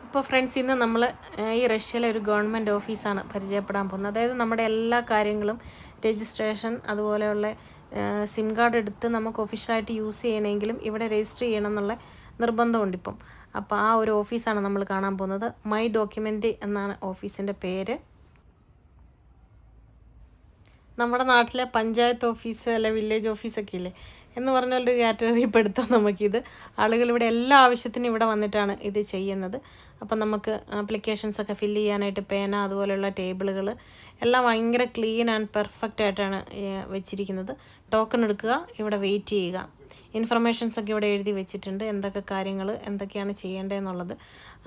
ഇപ്പോൾ ഫ്രണ്ട്സ്, ഇന്ന് നമ്മൾ ഈ റഷ്യയിലെ ഒരു ഗവൺമെൻറ് ഓഫീസാണ് പരിചയപ്പെടാൻ പോകുന്നത്. അതായത് നമ്മുടെ എല്ലാ കാര്യങ്ങളും രജിസ്ട്രേഷൻ, അതുപോലെയുള്ള സിം കാർഡ് എടുത്ത് നമുക്ക് ഒഫീഷ്യലായിട്ട് യൂസ് ചെയ്യണമെങ്കിലും ഇവിടെ രജിസ്റ്റർ ചെയ്യണം എന്നുള്ള നിർബന്ധമുണ്ട് ഇപ്പം. അപ്പോൾ ആ ഒരു ഓഫീസാണ് നമ്മൾ കാണാൻ പോകുന്നത്. മൈ ഡോക്യുമെൻ്റ് എന്നാണ് ഓഫീസിൻ്റെ പേര്. നമ്മുടെ നാട്ടിലെ പഞ്ചായത്ത് ഓഫീസ് അല്ലെ വില്ലേജ് ഓഫീസൊക്കെ ഇല്ലേ എന്ന് പറഞ്ഞൊരു കാറ്റഗറി പെടുത്താം നമുക്കിത്. ആളുകൾ ഇവിടെ എല്ലാ ആവശ്യത്തിനും ഇവിടെ വന്നിട്ടാണ് ഇത് ചെയ്യുന്നത്. അപ്പം നമുക്ക് ആപ്ലിക്കേഷൻസൊക്കെ ഫില്ല് ചെയ്യാനായിട്ട് പേന, അതുപോലെയുള്ള ടേബിളുകൾ എല്ലാം ഭയങ്കര ക്ലീൻ ആൻഡ് പെർഫെക്റ്റ് ആയിട്ടാണ് വെച്ചിരിക്കുന്നത്. ടോക്കൺ എടുക്കുക, ഇവിടെ വെയിറ്റ് ചെയ്യുക. ഇൻഫർമേഷൻസൊക്കെ ഇവിടെ എഴുതി വെച്ചിട്ടുണ്ട്, എന്തൊക്കെ കാര്യങ്ങൾ എന്തൊക്കെയാണ് ചെയ്യേണ്ടതെന്നുള്ളത്.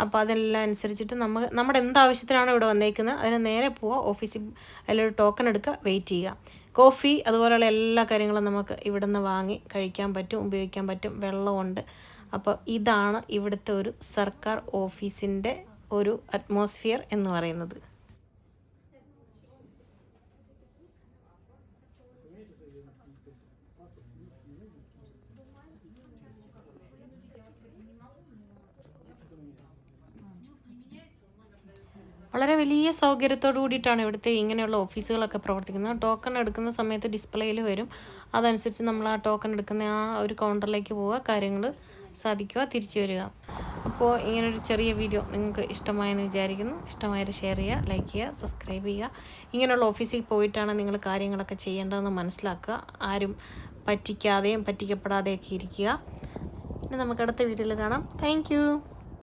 അപ്പോൾ അതെല്ലാം അനുസരിച്ചിട്ട് നമ്മുടെ എന്താവശ്യത്തിനാണോ ഇവിടെ വന്നേക്കുന്നത് അതിന് നേരെ പോവുക, ഓഫീസിൽ അതിലൊരു ടോക്കൺ എടുക്കുക, വെയിറ്റ് ചെയ്യുക. കോഫി അതുപോലെയുള്ള എല്ലാ കാര്യങ്ങളും നമുക്ക് ഇവിടെ നിന്ന് വാങ്ങി കഴിക്കാൻ പറ്റും, ഉപയോഗിക്കാൻ പറ്റും. വെള്ളമുണ്ട്. അപ്പോൾ ഇതാണ് ഇവിടുത്തെ ഒരു സർക്കാർ ഓഫീസിൻ്റെ ഒരു അറ്റ്മോസ്ഫിയർ എന്ന് പറയുന്നത്. വളരെ വലിയ സൗകര്യത്തോടു കൂടിയിട്ടാണ് ഇവിടുത്തെ ഇങ്ങനെയുള്ള ഓഫീസുകളൊക്കെ പ്രവർത്തിക്കുന്നത്. ടോക്കൺ എടുക്കുന്ന സമയത്ത് ഡിസ്പ്ലേയിൽ വരും. അതനുസരിച്ച് നമ്മൾ ആ ടോക്കൺ എടുക്കുന്ന ആ ഒരു കൗണ്ടറിലേക്ക് പോവുക, കാര്യങ്ങൾ സാധിക്കുക, തിരിച്ചു വരിക. അപ്പോൾ ഇങ്ങനൊരു ചെറിയ വീഡിയോ നിങ്ങൾക്ക് ഇഷ്ടമായെന്ന് വിചാരിക്കുന്നു. ഇഷ്ടമായാൽ ഷെയർ ചെയ്യുക, ലൈക്ക് ചെയ്യുക, സബ്സ്ക്രൈബ് ചെയ്യുക. ഇങ്ങനെയുള്ള ഓഫീസിൽ പോയിട്ടാണ് നിങ്ങൾ കാര്യങ്ങളൊക്കെ ചെയ്യേണ്ടതെന്ന് മനസ്സിലാക്കുക. ആരും പറ്റിക്കാതെയും പറ്റിക്കപ്പെടാതെയൊക്കെ ഇരിക്കുക. ഇനി നമുക്ക് അടുത്ത വീഡിയോയിൽ കാണാം. താങ്ക്